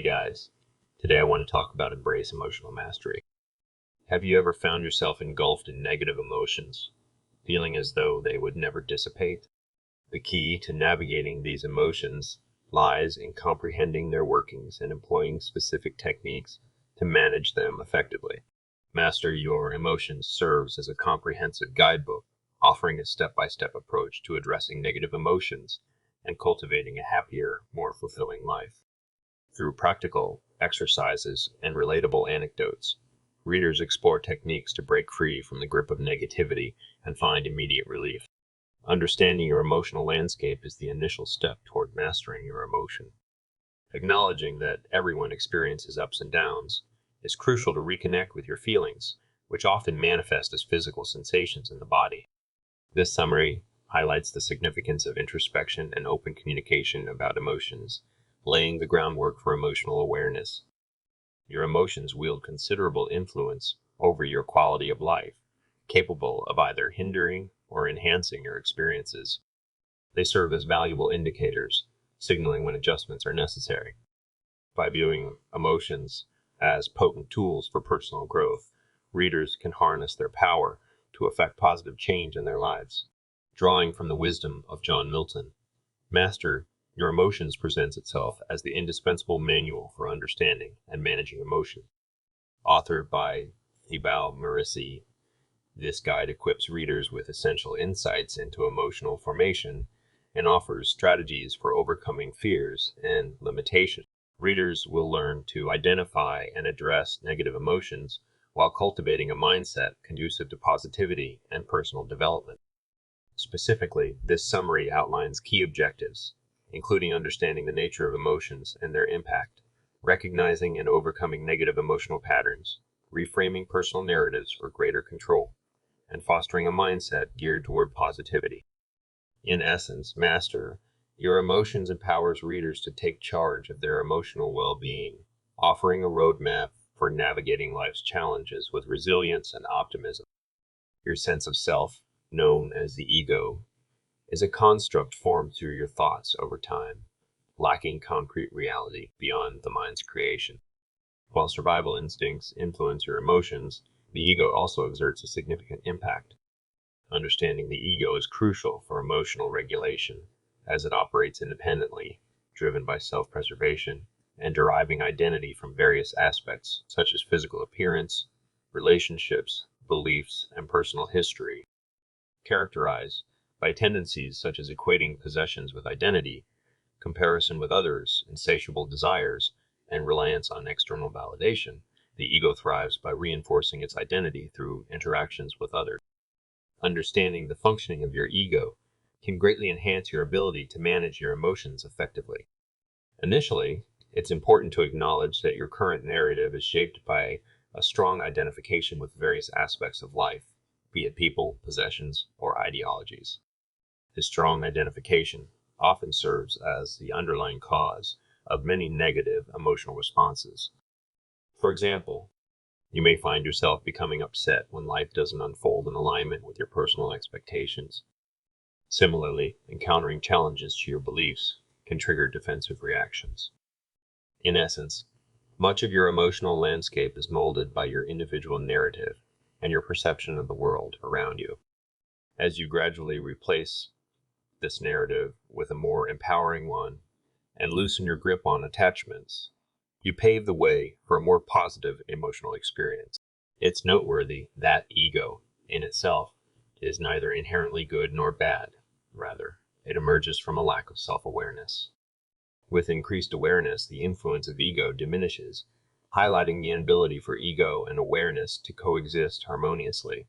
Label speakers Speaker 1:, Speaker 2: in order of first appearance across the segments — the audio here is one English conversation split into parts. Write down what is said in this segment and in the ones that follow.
Speaker 1: guys, today I want to talk about embrace emotional mastery. Have you ever found yourself engulfed in negative emotions, feeling as though they would never dissipate? The key to navigating these emotions lies in comprehending their workings and employing specific techniques to manage them effectively. Master Your Emotions serves as a comprehensive guidebook, offering a step-by-step approach to addressing negative emotions and cultivating a happier, more fulfilling life. Through practical exercises and relatable anecdotes, readers explore techniques to break free from the grip of negativity and find immediate relief. Understanding your emotional landscape is the initial step toward mastering your emotion. Acknowledging that everyone experiences ups and downs is crucial to reconnect with your feelings, which often manifest as physical sensations in the body. This summary highlights the significance of introspection and open communication about emotions, laying the groundwork for emotional awareness. Your emotions wield considerable influence over your quality of life, capable of either hindering or enhancing your experiences. They serve as valuable indicators, signaling when adjustments are necessary. By viewing emotions as potent tools for personal growth, readers can harness their power to effect positive change in their lives. Drawing from the wisdom of John Milton, Master Your Emotions presents itself as the indispensable manual for understanding and managing emotion. Authored by Thibaut Maurice, this guide equips readers with essential insights into emotional formation and offers strategies for overcoming fears and limitations. Readers will learn to identify and address negative emotions while cultivating a mindset conducive to positivity and personal development. Specifically, this summary outlines key objectives, including understanding the nature of emotions and their impact, recognizing and overcoming negative emotional patterns, reframing personal narratives for greater control, and fostering a mindset geared toward positivity. In essence, Master Your Emotions empowers readers to take charge of their emotional well-being, offering a roadmap for navigating life's challenges with resilience and optimism. Your sense of self, known as the ego, is a construct formed through your thoughts over time, lacking concrete reality beyond the mind's creation. While survival instincts influence your emotions, the ego also exerts a significant impact. Understanding the ego is crucial for emotional regulation, as it operates independently, driven by self-preservation, and deriving identity from various aspects such as physical appearance, relationships, beliefs, and personal history. Characterized by tendencies such as equating possessions with identity, comparison with others, insatiable desires, and reliance on external validation, the ego thrives by reinforcing its identity through interactions with others. Understanding the functioning of your ego can greatly enhance your ability to manage your emotions effectively. Initially, it's important to acknowledge that your current narrative is shaped by a strong identification with various aspects of life, be it people, possessions, or ideologies. This strong identification often serves as the underlying cause of many negative emotional responses. For example, you may find yourself becoming upset when life doesn't unfold in alignment with your personal expectations. Similarly, encountering challenges to your beliefs can trigger defensive reactions. In essence, much of your emotional landscape is molded by your individual narrative and your perception of the world around you. As you gradually replace this narrative with a more empowering one and loosen your grip on attachments, you pave the way for a more positive emotional experience. It's noteworthy that ego, in itself, is neither inherently good nor bad. Rather, it emerges from a lack of self-awareness. With increased awareness, the influence of ego diminishes, highlighting the inability for ego and awareness to coexist harmoniously.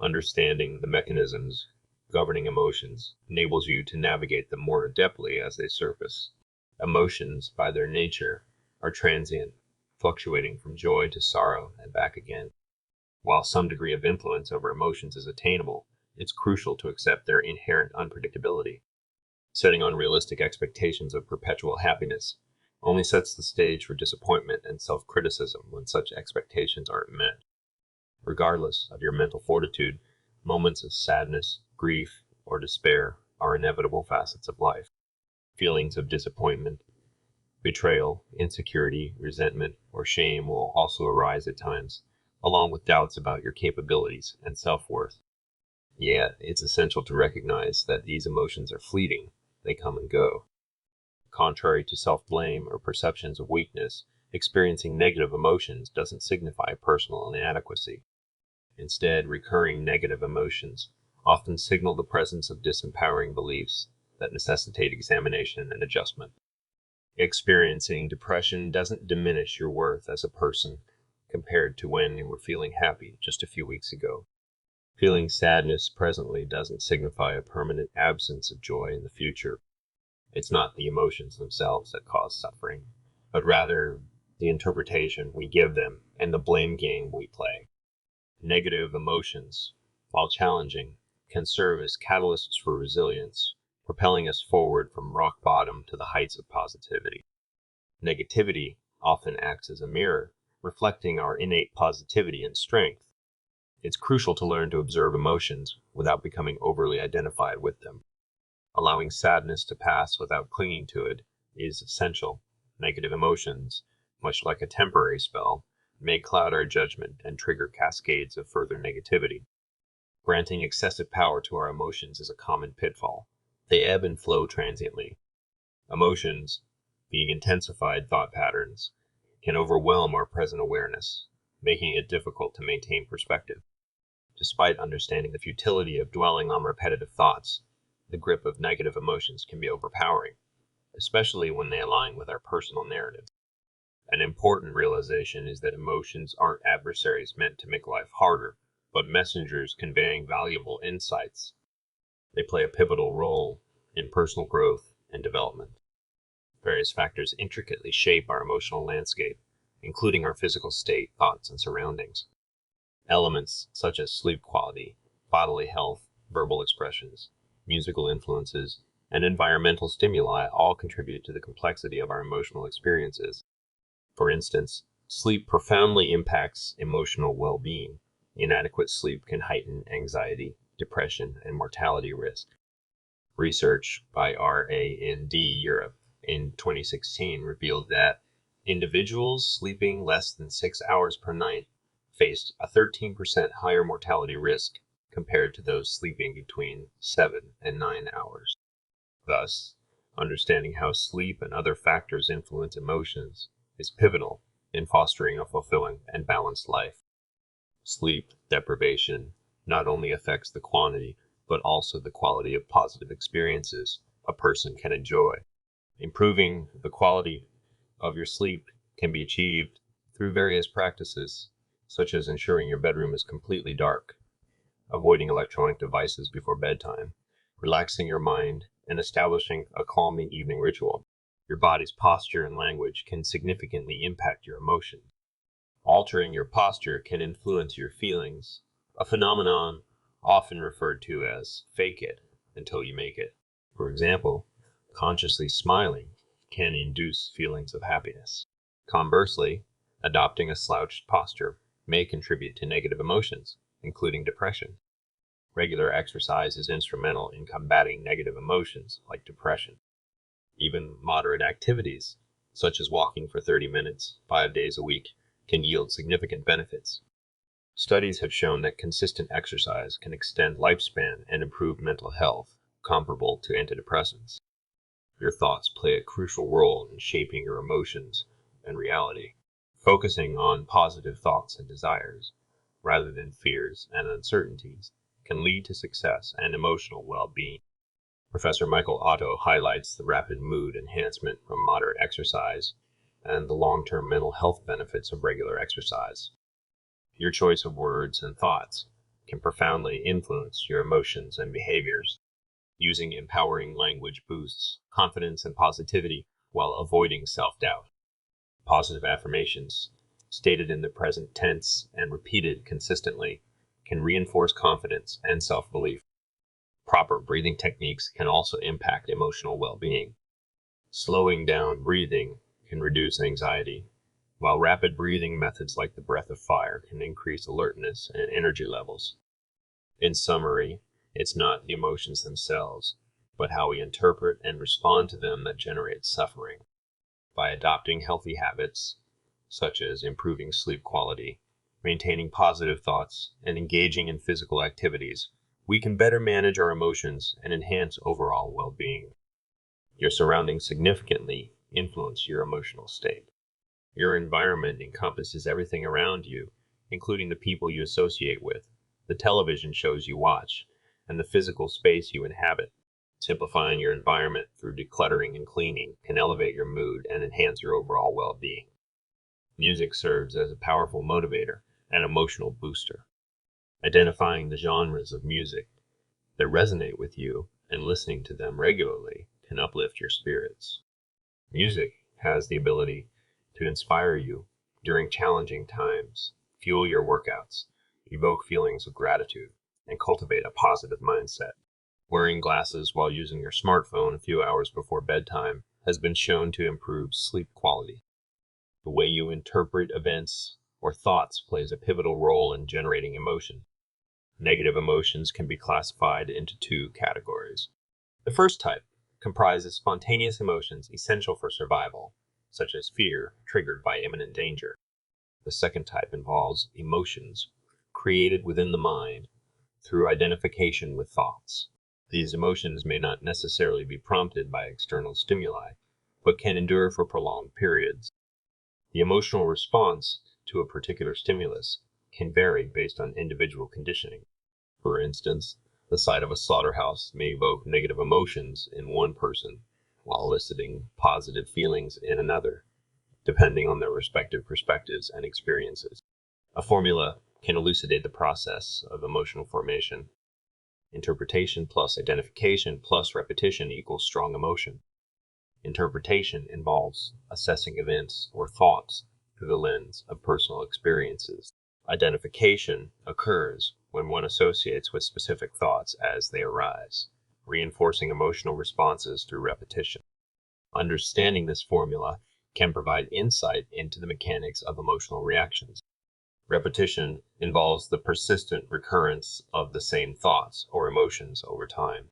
Speaker 1: Understanding the mechanisms governing emotions enables you to navigate them more adeptly as they surface. Emotions, by their nature, are transient, fluctuating from joy to sorrow and back again. While some degree of influence over emotions is attainable, it's crucial to accept their inherent unpredictability. Setting unrealistic expectations of perpetual happiness only sets the stage for disappointment and self-criticism when such expectations aren't met. Regardless of your mental fortitude, moments of sadness, grief, or despair are inevitable facets of life. Feelings of disappointment, Betrayal, insecurity, resentment, or shame will also arise at times, along with doubts about your capabilities and self-worth. Yet, it's essential to recognize that these emotions are fleeting. They come and go. Contrary to self-blame or perceptions of weakness, experiencing negative emotions doesn't signify personal inadequacy. Instead, recurring negative emotions often signal the presence of disempowering beliefs that necessitate examination and adjustment. Experiencing depression doesn't diminish your worth as a person compared to when you were feeling happy just a few weeks ago. Feeling sadness presently doesn't signify a permanent absence of joy in the future. It's not the emotions themselves that cause suffering, but rather the interpretation we give them and the blame game we play. Negative emotions, while challenging, can serve as catalysts for resilience, propelling us forward from rock bottom to the heights of positivity. Negativity often acts as a mirror, reflecting our innate positivity and strength. It's crucial to learn to observe emotions without becoming overly identified with them. Allowing sadness to pass without clinging to it is essential. Negative emotions, much like a temporary spell, may cloud our judgment and trigger cascades of further negativity. Granting excessive power to our emotions is a common pitfall. They ebb and flow transiently. Emotions, being intensified thought patterns, can overwhelm our present awareness, making it difficult to maintain perspective. Despite understanding the futility of dwelling on repetitive thoughts, the grip of negative emotions can be overpowering, especially when they align with our personal narrative. An important realization is that emotions aren't adversaries meant to make life harder, but messengers conveying valuable insights. They play a pivotal role in personal growth and development. Various factors intricately shape our emotional landscape, including our physical state, thoughts, and surroundings. Elements such as sleep quality, bodily health, verbal expressions, musical influences, and environmental stimuli all contribute to the complexity of our emotional experiences. For instance, sleep profoundly impacts emotional well-being. Inadequate sleep can heighten anxiety, depression, and mortality risk. Research by RAND Europe in 2016 revealed that individuals sleeping less than 6 hours per night faced a 13% higher mortality risk compared to those sleeping between 7 and 9 hours. Thus, understanding how sleep and other factors influence emotions is pivotal in fostering a fulfilling and balanced life. Sleep deprivation not only affects the quantity, but also the quality of positive experiences a person can enjoy. Improving the quality of your sleep can be achieved through various practices, such as ensuring your bedroom is completely dark, avoiding electronic devices before bedtime, relaxing your mind, and establishing a calming evening ritual. Your body's posture and language can significantly impact your emotions. Altering your posture can influence your feelings, a phenomenon often referred to as fake it until you make it. For example, consciously smiling can induce feelings of happiness. Conversely, adopting a slouched posture may contribute to negative emotions, including depression. Regular exercise is instrumental in combating negative emotions like depression. Even moderate activities, such as walking for 30 minutes, 5 days a week, can yield significant benefits. Studies have shown that consistent exercise can extend lifespan and improve mental health, comparable to antidepressants. Your thoughts play a crucial role in shaping your emotions and reality. Focusing on positive thoughts and desires, rather than fears and uncertainties, can lead to success and emotional well-being. Professor Michael Otto highlights the rapid mood enhancement from moderate exercise and the long-term mental health benefits of regular exercise. Your choice of words and thoughts can profoundly influence your emotions and behaviors. Using empowering language boosts confidence and positivity while avoiding self-doubt. Positive affirmations, stated in the present tense and repeated consistently, can reinforce confidence and self-belief. Proper breathing techniques can also impact emotional well-being. Slowing down breathing can reduce anxiety, while rapid breathing methods like the breath of fire can increase alertness and energy levels. In summary, it's not the emotions themselves, but how we interpret and respond to them that generates suffering. By adopting healthy habits, such as improving sleep quality, maintaining positive thoughts, and engaging in physical activities, we can better manage our emotions and enhance overall well-being. Your surroundings significantly influence your emotional state. Your environment encompasses everything around you, including the people you associate with, the television shows you watch, and the physical space you inhabit. Simplifying your environment through decluttering and cleaning can elevate your mood and enhance your overall well-being. Music serves as a powerful motivator and emotional booster. Identifying the genres of music that resonate with you and listening to them regularly can uplift your spirits. Music has the ability to inspire you during challenging times, fuel your workouts, evoke feelings of gratitude, and cultivate a positive mindset. Wearing glasses while using your smartphone a few hours before bedtime has been shown to improve sleep quality. The way you interpret events or thoughts plays a pivotal role in generating emotion. Negative emotions can be classified into two categories. The first type comprises spontaneous emotions essential for survival, such as fear triggered by imminent danger. The second type involves emotions created within the mind through identification with thoughts. These emotions may not necessarily be prompted by external stimuli, but can endure for prolonged periods. The emotional response to a particular stimulus can vary based on individual conditioning. For instance, the sight of a slaughterhouse may evoke negative emotions in one person, while eliciting positive feelings in another, depending on their respective perspectives and experiences. A formula can elucidate the process of emotional formation. Interpretation plus identification plus repetition equals strong emotion. Interpretation involves assessing events or thoughts through the lens of personal experiences. Identification occurs when one associates with specific thoughts as they arise, reinforcing emotional responses through repetition. Understanding this formula can provide insight into the mechanics of emotional reactions. Repetition involves the persistent recurrence of the same thoughts or emotions over time.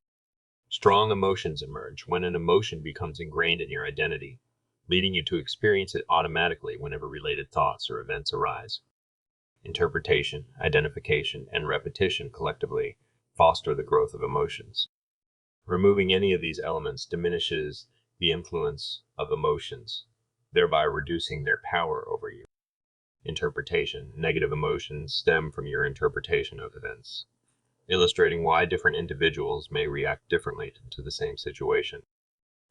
Speaker 1: Strong emotions emerge when an emotion becomes ingrained in your identity, leading you to experience it automatically whenever related thoughts or events arise. Interpretation, identification, and repetition collectively foster the growth of emotions. Removing any of these elements diminishes the influence of emotions, thereby reducing their power over you. Interpretation. Negative emotions stem from your interpretation of events, illustrating why different individuals may react differently to the same situation.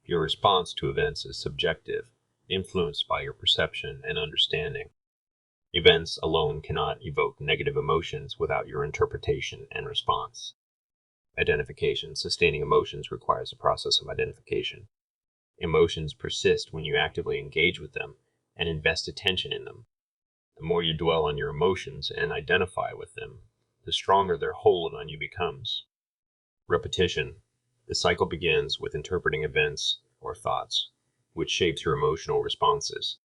Speaker 1: Your response to events is subjective, influenced by your perception and understanding. Events alone cannot evoke negative emotions without your interpretation and response. Identification. Sustaining emotions requires a process of identification. Emotions persist when you actively engage with them and invest attention in them. The more you dwell on your emotions and identify with them, the stronger their hold on you becomes. Repetition. The cycle begins with interpreting events or thoughts, which shapes your emotional responses.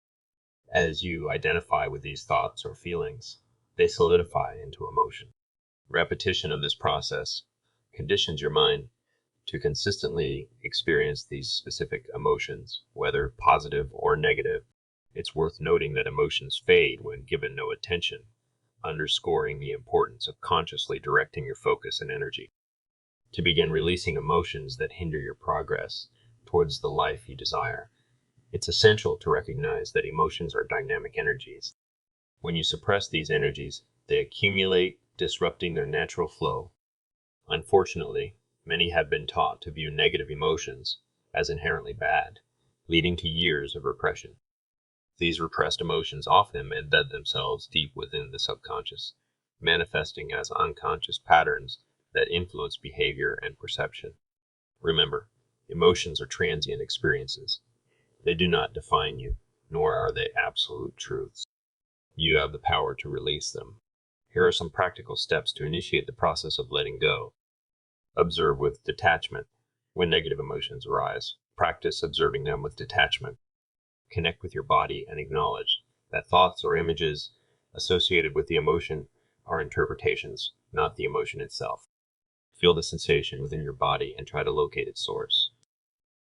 Speaker 1: As you identify with these thoughts or feelings, they solidify into emotion. Repetition of this process conditions your mind to consistently experience these specific emotions, whether positive or negative. It's worth noting that emotions fade when given no attention, underscoring the importance of consciously directing your focus and energy. To begin releasing emotions that hinder your progress towards the life you desire, it's essential to recognize that emotions are dynamic energies. When you suppress these energies, they accumulate, disrupting their natural flow. Unfortunately, many have been taught to view negative emotions as inherently bad, leading to years of repression. These repressed emotions often embed themselves deep within the subconscious, manifesting as unconscious patterns that influence behavior and perception. Remember, emotions are transient experiences. They do not define you, nor are they absolute truths. You have the power to release them. Here are some practical steps to initiate the process of letting go. Observe with detachment when negative emotions arise. Practice observing them with detachment. Connect with your body and acknowledge that thoughts or images associated with the emotion are interpretations, not the emotion itself. Feel the sensation within your body and try to locate its source.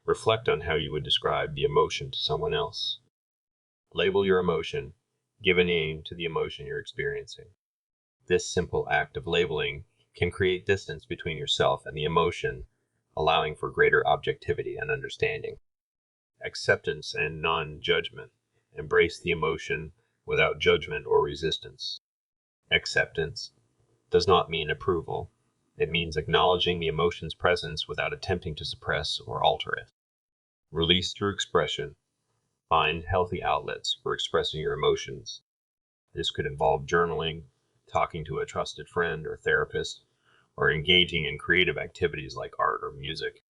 Speaker 1: Reflect on how you would describe the emotion to someone else. Label your emotion. Give a name to the emotion you're experiencing. This simple act of labeling can create distance between yourself and the emotion, allowing for greater objectivity and understanding. Acceptance and non-judgment. Embrace the emotion without judgment or resistance. Acceptance does not mean approval. It means acknowledging the emotion's presence without attempting to suppress or alter it. Release through expression. Find healthy outlets for expressing your emotions. This could involve journaling, talking to a trusted friend or therapist, or engaging in creative activities like art or music.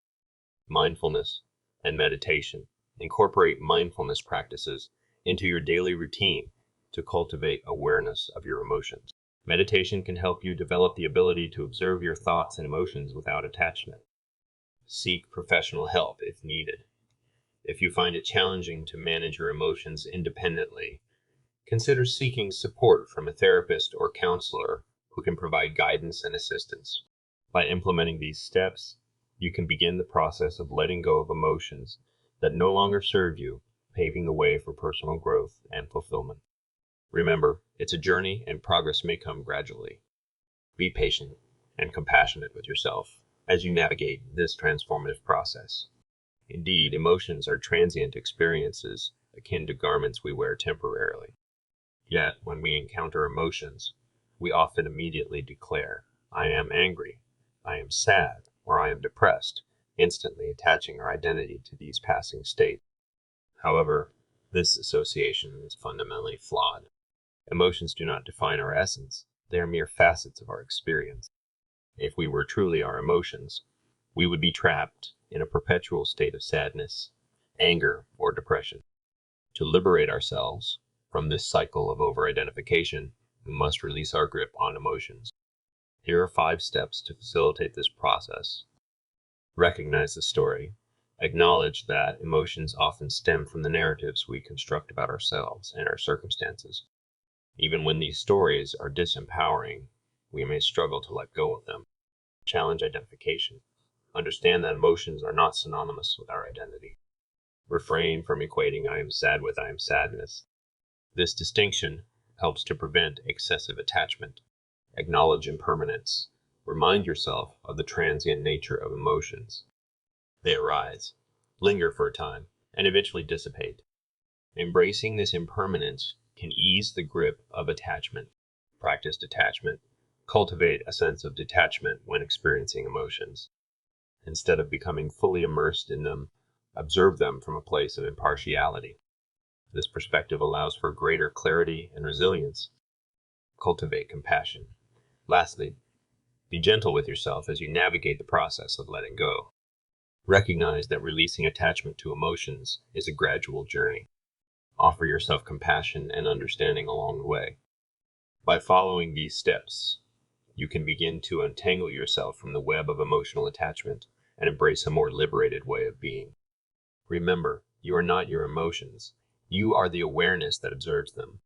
Speaker 1: Mindfulness and meditation. Incorporate mindfulness practices into your daily routine to cultivate awareness of your emotions. Meditation can help you develop the ability to observe your thoughts and emotions without attachment. Seek professional help if needed. If you find it challenging to manage your emotions independently, consider seeking support from a therapist or counselor who can provide guidance and assistance. By implementing these steps, you can begin the process of letting go of emotions that no longer serve you, paving the way for personal growth and fulfillment. Remember, it's a journey and progress may come gradually. Be patient and compassionate with yourself as you navigate this transformative process. Indeed, emotions are transient experiences akin to garments we wear temporarily. Yet, when we encounter emotions, we often immediately declare, "I am angry," "I am sad," or "I am depressed," instantly attaching our identity to these passing states. However, this association is fundamentally flawed. Emotions do not define our essence. They are mere facets of our experience. If we were truly our emotions, we would be trapped in a perpetual state of sadness, anger, or depression. To liberate ourselves from this cycle of over-identification, we must release our grip on emotions. Here are 5 steps to facilitate this process. Recognize the story. Acknowledge that emotions often stem from the narratives we construct about ourselves and our circumstances. Even when these stories are disempowering, we may struggle to let go of them. Challenge identification. Understand that emotions are not synonymous with our identity. Refrain from equating "I am sad" with "I am sadness." This distinction helps to prevent excessive attachment. Acknowledge impermanence. Remind yourself of the transient nature of emotions. They arise, linger for a time, and eventually dissipate. Embracing this impermanence can ease the grip of attachment. Practice detachment. Cultivate a sense of detachment when experiencing emotions. Instead of becoming fully immersed in them, observe them from a place of impartiality. This perspective allows for greater clarity and resilience. Cultivate compassion. Lastly, be gentle with yourself as you navigate the process of letting go. Recognize that releasing attachment to emotions is a gradual journey. Offer yourself compassion and understanding along the way. By following these steps, you can begin to untangle yourself from the web of emotional attachment and embrace a more liberated way of being. Remember, you are not your emotions. You are the awareness that observes them.